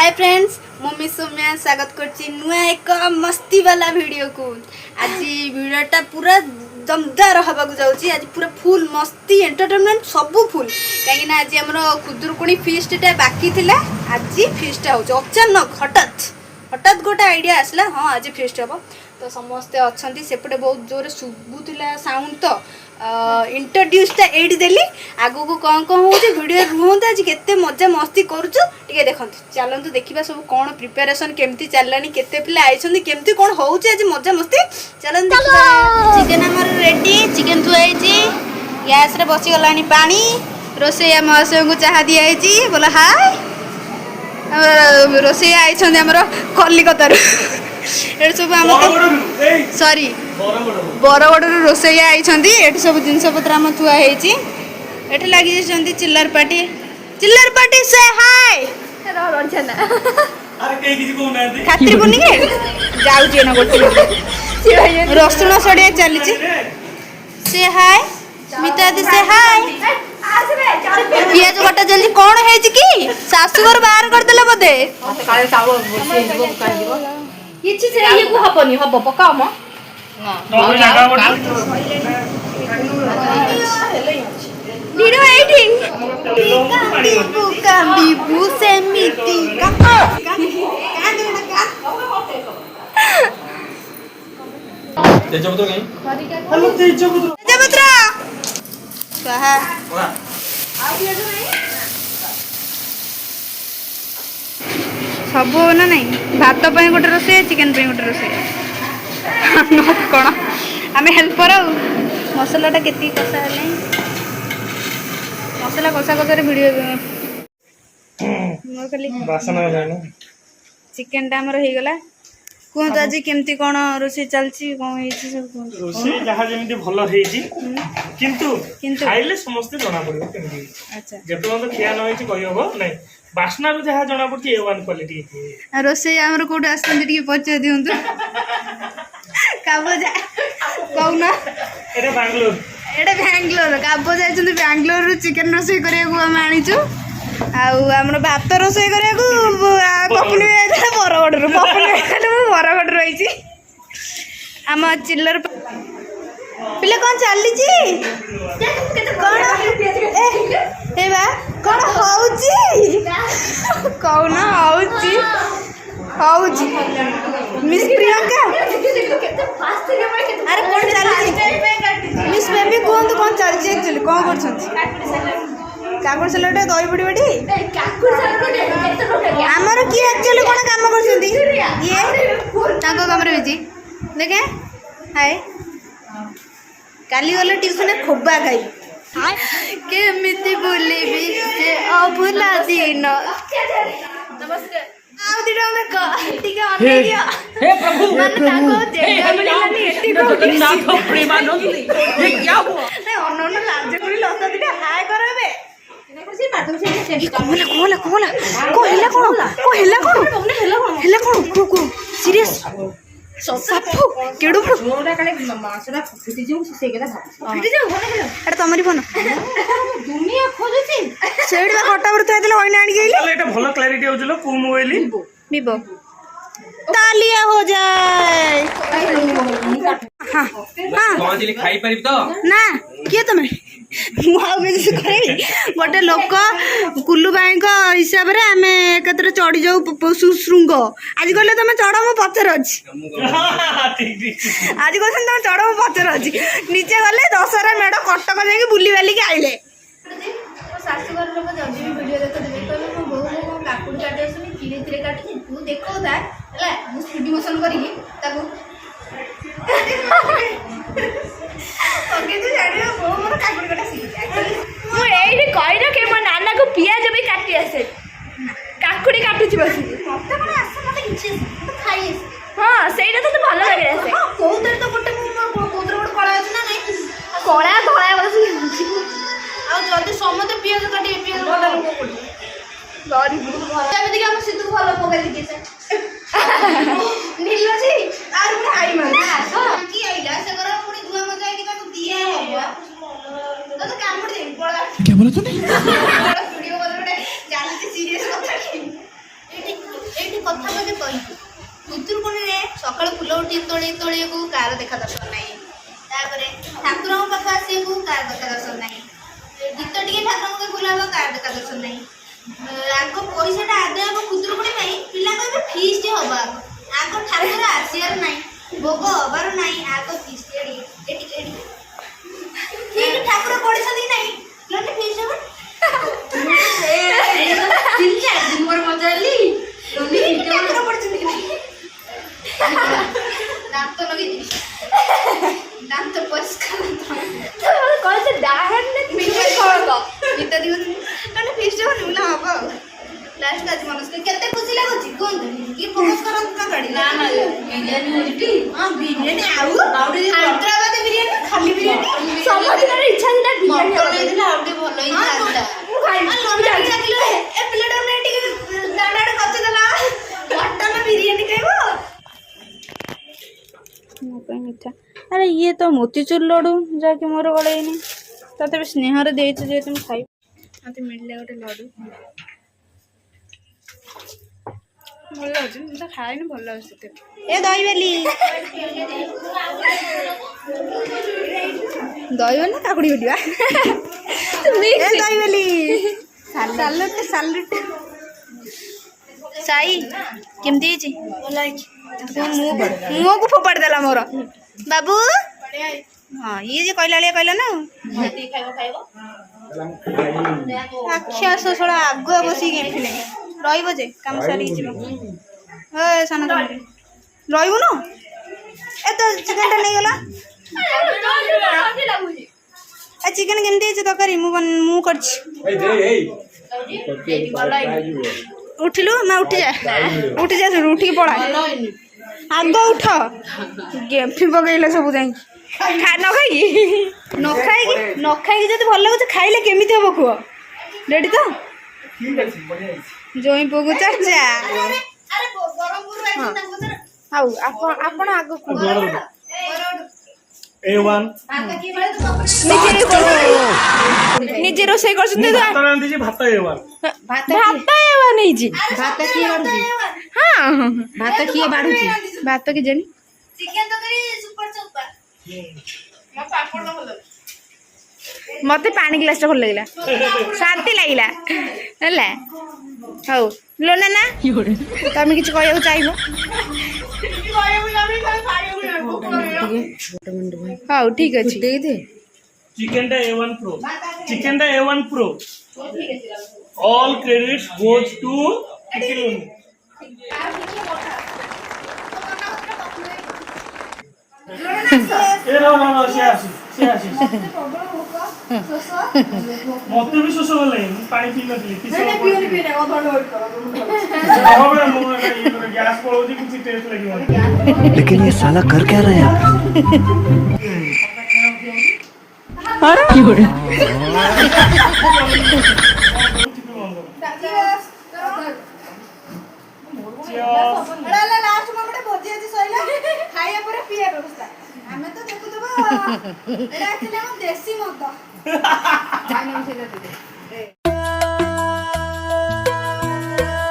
Hi friends mummy Saumya स्वागत करछि नुआ एक मस्ती वाला वीडियो को। आज वीडियोटा पूरा दमदार हवाक जाउछि। आज पूरा फुल मस्ती एंटरटेनमेंट सब फुल कहीं आज हमर खुदुरकुणी फीस्टा बाकी थिला। आज फीस्टा हो अचानक हठात गोटे आइडिया आसला हाँ आज फीस्ट हम तो समस्ते अच्छा सेपटे बहुत जोर शुभुला साउंड तो इंट्रोड्यूसटा एडी देली आगु को कौन कौन हो वीडियो रुहत आज केते मजा मस्ती करूछु टिके देखंतु चलंतु देखिबा सब कौन प्रिपरेशन केमती चललानी केते पिला आइछंदी केमती कौन होउछि आज मजा मस्ती चलंतु देखिबा। चिकन हमर रेडी चिकन थुआइछि गैस रे बसी गलानी पानी रोसैया महाशय को चाहा दिया आइछि बोला हाय रोसैया आइछंदी हमर कलिकतार एट सब आम सॉरी बरगड़ रोसैया आइछंदी एट सब जिनस पत्र आम थुआ हेछि एट लागि जंदी चिल्लर पार्टी से हाय अरे कई किसी को नांदी खातिर बनी के जाउ जे न गोटे रसुण सड़िया चली से हाय मिता दी से हाय पियाज कटा जल्दी कौन हेछि की सासुगर बाहर कर देले बदे काले चावल बसी काई किछि से ये को हबनी हब पका म नौ जगह बोल वीडियो एडिटिंग का बिबू से मिटी का तेजपत्र कहीं हेलो तेजपत्र कहा सब ना नहीं भात पे गोटे रोसे चिकेन पे गोटे रोसे कौन आम हेल्पर आ मसलाटा केती कषा है मसला कषा कषार वीडियो मोर खाली बासन जानो चिकेन टा हमर हेगला कहतो आज केमती कौन रोसे चलची कौन हेछि सब कहतो रोसे जहा जेमिति भलो हेछि किंतु खाइले समस्त जना पड़िबो केमति अच्छा जेतो तो खिया न हेछि कहि होबो नै बासना रो जहा जना पड़छि A1 क्वालिटी रोसे हमर कोड आस्तन टिके पचे दिउंतु काबो जा कौना एरे बेंगलोर एटा बेंगलोर काबो जाइछन बेंगलोर रो चिकन रोसे करे को हम आनिछु आउ हमर भात रोसे करे को पपुनी जाइछा बरगड़ रो पपुनी खाली बरगड़ रहिछि हम चिल्लर पिले कौन चली कौन ए बा कौन हौची कौन हौची मिस प्रियंका अरे कौन चली मिस बेबी कौन तो कौन चली एक्चुअली कौन करछंती काकुड़ सलाड दही बड़ी बड़ी आमर की एक्चुअली कौन काम करछंती ये ताको कमरे बिजी देखे हाय काली गले ट्यूशन खोबा खाई केमिति बोलेबी से अभुला दिन नमस्कार आउ दिडा में टिके अने दियो हे प्रभु ताको जेगा मिलानी एटी को जगन्नाथ प्रेमानंद ये क्या हुआ नहीं अनन लाज करी लता दिडा हाय करबे सीरियस साफो केडो मोरा काले मासरा फुटी जेउ से केदा फुटी जेउ अरे तमरी फोन दुनिया खोजुची सेड बा कटा पर थै देले ओइना आनी गेली चल एटा भलो क्लैरिटी होजलो को मोबाइल विवो तालिया हो जाए हां हां कौन दिली खाई परिब तो ना के तमे गोटे लोक कुल्लू भाई हिसाब से आम एकत्र चढ़ी जाऊ शुंग आज कहले तुम चढ़ मो पचर अच्छी आज कहते तुम चढ़ मो पचर अच्छी नीचे गले दशहरा मेढ़ कटक जाकि बुली बालिक आइले शाशुघर लोक जब भी वीडियो देखते कहले मो बहु काकुड़ी काटी आसुनी धीरे धीरे काटुची तू देखौता है मु स्पीड मोशन करी ताकू नाना को पियाज भी काटी आसे काकुड़ी काटुची बसी हाँ सेटा तो भल लगे आसे कोउतरे तो गोटे कोउतरे गोटे कला अछि ना नहीं कला धला बसी आ जल्दी समते पियाज काटी पियाज काटा को पड़ी गरी जेमिति हम सिद्धू भल पकाई दिके से नीलो जी आर पुनी आई मान की आइला से कर पुनी दुआ मजा कि ताको दिया हो तो काम कर दे पड़ा क्या बोला तूने वीडियो बदलटे जाली सीरियस कथा की କଥା ବୋଧେ କହିବି ଖୁଦୁରୁକୁଣୀରେ ସକାଳୁ ଫୁଲ ଉଠି ତୋଳିବାକୁ କାହାର ଦେଖା ଦର୍ଶନ ନାହିଁ। ତାପରେ ଠାକୁରଙ୍କ ପାଖ ଆସିବାକୁ କାହାର ଦେଖା ଦର୍ଶନ ନାହିଁ। ଗୀତ ଟିକେ ଠାକୁରଙ୍କ ଫୁଲ ହବ କାହାର ଦେଖା ଦର୍ଶନ ନାହିଁ। ଆଗ ପଇସାଟା ଆଦାୟ ହବ ଖୁଦୁରୁକୁଣୀ ପାଇଁ ପିଲାଙ୍କ ଏବେ ଫିଷ୍ଟ ହବ ଆଗ ଠାକୁର ଆସିବାର ନାହିଁ ଭୋଗ ହବାର ନାହିଁ ଆଗ ଫିଷ୍ଟ ଏଠି ଠାକୁର ପଡ଼ିଛନ୍ତି ନାହିଁ ଫିଷ୍ଟ ହବ ମୋର ମଜା ହେଲି ଠାକୁର ପଡ଼ିଛନ୍ତି କି ନାହିଁ ଦାନ୍ତ ଲଗେଇ ଦାନ୍ତ ପରିଷ୍କାର କହିছে ডাহার না মিটার করব ଗୀତ ଦିଅ ମାନେ ଫିଷ୍ଟ ହବ ନା ହବ ଆଉ ଲାଷ୍ଟ ଆଜି ମନସ୍କ କେତେ ଖୁସି ଲାଗୁଛି କୁହନ୍ତୁ ଟିକେ ଫୋକସ୍ କରନ୍ତୁ ନା ଗାଡ଼ି ନା ବିରିୟାନୀ ହଉଛି ହଁ ବିରିୟାନୀ ଆଉ ହାଇଦ୍ରାବାଦ ବିରିୟାନୀ ଖାଲି ବିରିୟାନୀ ସମସ୍ତଙ୍କର ଇଚ୍ଛା ଥିଲା ବିରିୟାନୀ ମଟନ ହେଇଥିଲା ଆଉ ଟିକେ ଭଲ ହେଇଥାନ୍ତା। ମୁଁ ଖାଇବି ଏ ପିଲାଟା ଟିକେ ଦାଣ୍ଡାଡେ କଚି ଦେଲା ମଟନ ବିରିୟାନୀ ଖାଇବ ମୋ ପାଇଁ ମିଠା ଆରେ ଇଏ ତ ମୋତିଚୁର ଲଡୁ ଯାହାକି ମୋର ଗଳେଇନି ତଥାପି ସ୍ନେହରେ ଦେଇଛୁ ଯେହେତୁ ମୁଁ ଖାଇବି ମତେ ମିଳିଲା ଗୋଟେ ଲଡୁ ଭଲ ଲାଗୁଛି ମୁଁ ତ ଖାଇନି ଭଲ ଲାଗୁଛି ତତେ ଏ ଦହିବାଲି ଦହିବ ନା କାକୁଡ଼ି ଭେଟିବା ଏ ଦହିବାଲି ସାଲୁଟ ସାଇ କେମିତି ହେଇଛି ଭଲ ହେଇଛି ମୁହଁକୁ ଫୋପାଡ଼ି ଦେଲା ମୋର ବାବୁ ହଁ ଇଏ ଯେ କହିଲା ନା ଆଖ୍ୟାସ ଶଳା ଆଗୁଆ ବସିକି ଗେମ୍ଫିଲେ ରହିବ ଯେ କାମ ସାରିକି ଯିବ ଏ ସାନ ରହିବୁନୁ ଏ ତ ଚିକେନଟା ନେଇଗଲା ଏ ଚିକେନ କେମିତି ହେଇଛି ତରକାରୀ ମୁଁ କରିଛି ଉଠିଲୁ ନା ଉଠିଯା ସେଠୁ ଉଠିକି ପଳା ଆଗ ଉଠ ଗେମ୍ଫି ପକେଇଲେ ସବୁ ଯାଇକି ନ ଖାଇକି ଯଦି ଭଲ ଲାଗୁଛି ଖାଇଲେ କେମିତି ହବ କୁହ ରେଡି ତ ଜଇଁ ପୁଅକୁ ଚର୍ଚ୍ଚା ହଉ ଆପଣ ଆଗ ନିଜେ ରୋଷେଇ କରୁଛନ୍ତି ଭାତ ନେଇଛି ଭାତ କିଏ ବାଢୁଛି ହଁ ଭାତ କିଏ ବାଢୁଛି ଭାତ କି ଜାଣି ମତେ ପାଣି ଗ୍ଲାସ ଟା ଭଲ ଲାଗିଲା ଶାନ୍ତି ଲାଗିଲା ହେଲା ହଉ ଲୋନା ନା ତମେ କିଛି କହିବାକୁ ଚାହିଁବ ହଉ ଠିକ ଅଛି Chicken A1 Pro. All credits goes to Chicken. ମତେ ବି ଶୋଷ ଭଲ ଲାଗେ ମୁଁ ପାଣି ପିଇ ନଥିଲି ଗ୍ୟାସ୍ ପଳଉଛି କିଛି ଟେଷ୍ଟ ଲାଗିବ लेकिन ये साला कर क्या रहा है यहाँ ଦେଶୀ ମଦ